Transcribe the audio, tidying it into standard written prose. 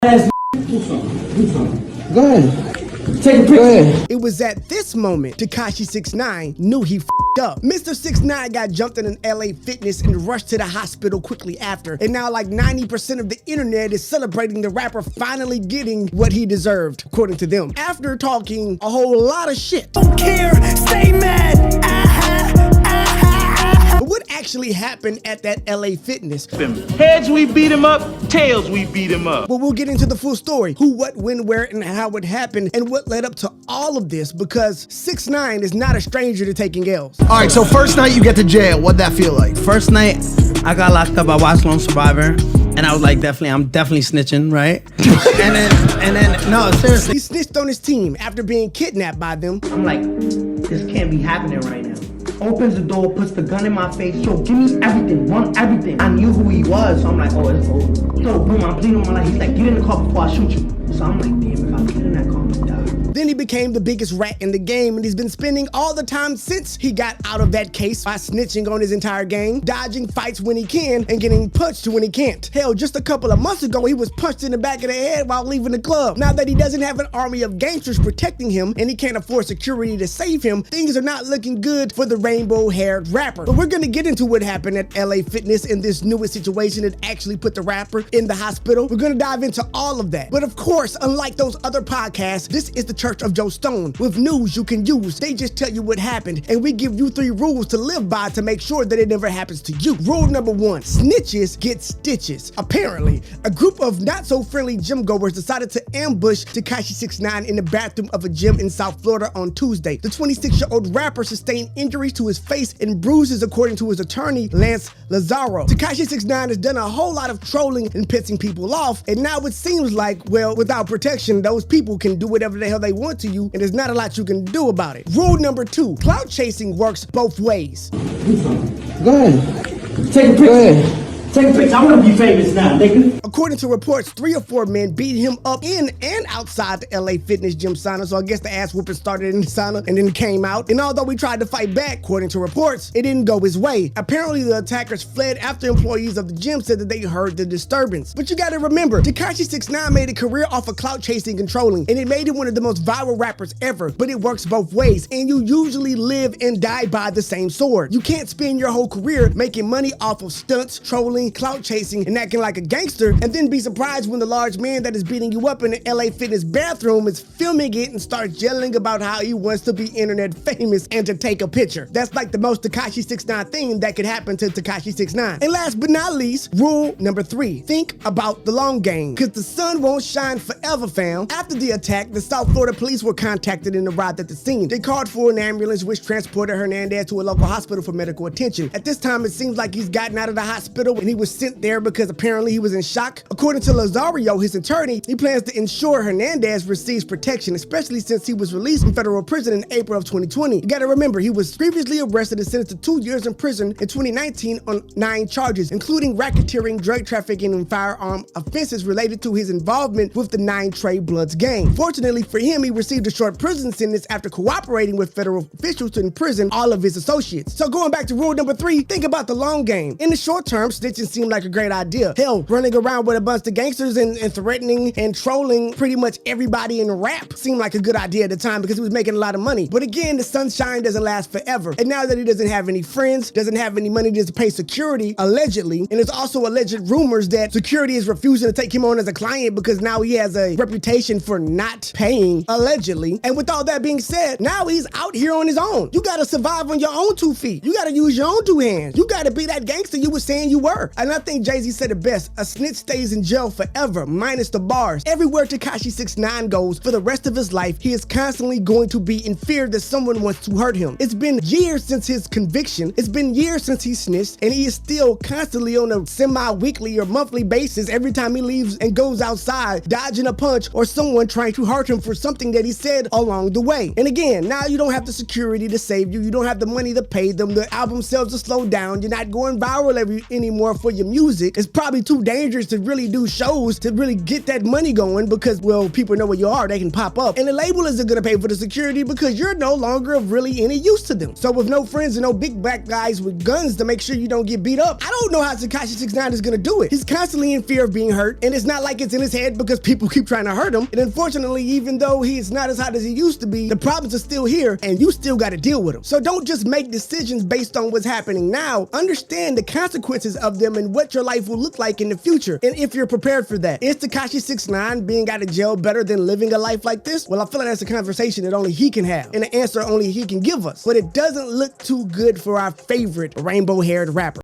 Do something. Go ahead. Take a picture. It was at this moment Tekashi 6ix9ine knew he f***ed up. Mr. 6ix9ine got jumped in an LA Fitness and rushed to the hospital quickly after. And now like 90% of the internet is celebrating the rapper finally getting what he deserved, according to them. After talking a whole lot of shit. Don't care, stay mad. But what actually happened at that LA Fitness? Heads we beat him up, tails we beat him up. But we'll get into the full story. Who, what, when, where, and how it happened, and what led up to all of this, because 6ix9ine is not a stranger to taking L's. All right, so first night you get to jail, what'd that feel like? First night, I got locked up. I watched Lone Survivor, and I was like, I'm definitely snitching, right? and then, no, seriously. He snitched on his team after being kidnapped by them. I'm like, this can't be happening right now. Opens the door, puts the gun in my face. Yo, give me everything, want everything. I knew who he was, so I'm like, oh, it's over. So boom, I'm pleading on my life. He's like, get in the car before I shoot you. So I'm like, damn, if I get in that car, I'm gonna die. Then he became the biggest rat in the game, and he's been spending all the time since he got out of that case by snitching on his entire gang, dodging fights when he can, and getting punched when he can't. Hell, just a couple of months ago, he was punched in the back of the head while leaving the club. Now that he doesn't have an army of gangsters protecting him, and he can't afford security to save him, things are not looking good for the rainbow-haired rapper. But we're gonna get into what happened at LA Fitness in this newest situation that actually put the rapper in the hospital. We're gonna dive into all of that. But of course, unlike those other podcasts, this is the Church of Joe Stone. With news you can use, they just tell you what happened, and we give you 3 rules to live by to make sure that it never happens to you. Rule number 1, snitches get stitches. Apparently, a group of not-so-friendly gym goers decided to ambush Tekashi 6ix9ine in the bathroom of a gym in South Florida on Tuesday. The 26-year-old rapper sustained injuries to his face and bruises, according to his attorney, Lance Lazaro. Tekashi 6ix9ine has done a whole lot of trolling and pissing people off, and now it seems like, well, without protection, those people can do whatever the hell they want to you, and there's not a lot you can do about it. Rule number 2, clout chasing works both ways. Do something. Go ahead. Take a picture. Go ahead. Take a picture. I want to be famous now, nigga. According to reports, 3 or 4 men beat him up in and outside the LA Fitness gym sauna, so I guess the ass whooping started in the sauna and then came out. And although we tried to fight back, according to reports, it didn't go his way. Apparently, the attackers fled after employees of the gym said that they heard the disturbance. But you gotta remember, Tekashi 6ix9ine made a career off of clout chasing and trolling, and it made him one of the most viral rappers ever. But it works both ways, and you usually live and die by the same sword. You can't spend your whole career making money off of stunts, trolling, clout chasing, and acting like a gangster, and then be surprised when the large man that is beating you up in the LA Fitness bathroom is filming it and starts yelling about how he wants to be internet famous and to take a picture. That's like the most Tekashi 6ix9ine thing that could happen to Tekashi 6ix9ine. And last but not least, rule number 3, think about the long game, because the sun won't shine forever, fam. After the attack, the South Florida police were contacted and arrived at the scene. They called for an ambulance which transported Hernandez to a local hospital for medical attention. At this time, it seems like he's gotten out of the hospital and he was sent there because apparently he was in shock. According to Lazario, his attorney, he plans to ensure Hernandez receives protection, especially since he was released from federal prison in April of 2020. You gotta remember, he was previously arrested and sentenced to 2 years in prison in 2019 on 9 charges, including racketeering, drug trafficking, and firearm offenses related to his involvement with the 9 Trey Bloods gang. Fortunately for him, he received a short prison sentence after cooperating with federal officials to imprison all of his associates. So going back to rule number 3, think about the long game. In the short term, snitching seemed like a great idea. Hell, running around with a bunch of gangsters and threatening and trolling pretty much everybody in rap seemed like a good idea at the time because he was making a lot of money. But again, the sunshine doesn't last forever. And now that he doesn't have any friends, doesn't have any money to pay security, allegedly, and there's also alleged rumors that security is refusing to take him on as a client because now he has a reputation for not paying, allegedly. And with all that being said, now he's out here on his own. You gotta survive on your own 2 feet. You gotta use your own 2 hands. You gotta be that gangster you were saying you were. And I think Jay-Z said it best, a snitch stays in jail forever, minus the bars. Everywhere Tekashi 6ix9ine goes for the rest of his life, he is constantly going to be in fear that someone wants to hurt him. It's been years since his conviction, it's been years since he snitched, and he is still constantly on a semi-weekly or monthly basis every time he leaves and goes outside, dodging a punch or someone trying to hurt him for something that he said along the way. And again, now you don't have the security to save you, you don't have the money to pay them, the album sales are slowed down, you're not going viral anymore for your music. It's probably too dangerous to really do shows to really get that money going because, well, people know where you are, they can pop up. And the label isn't gonna pay for the security because you're no longer of really any use to them. So with no friends and no big black guys with guns to make sure you don't get beat up, I don't know how Tekashi 6ix9ine is gonna do it. He's constantly in fear of being hurt, and it's not like it's in his head because people keep trying to hurt him. And unfortunately, even though he's not as hot as he used to be, the problems are still here and you still gotta deal with them. So don't just make decisions based on what's happening now. Understand the consequences of them and what your life will look like in the future, and if you're prepared for that. Is Tekashi 6ix9ine being out of jail better than living a life like this? Well, I feel like that's a conversation that only he can have and an answer only he can give us. But it doesn't look too good for our favorite rainbow-haired rapper.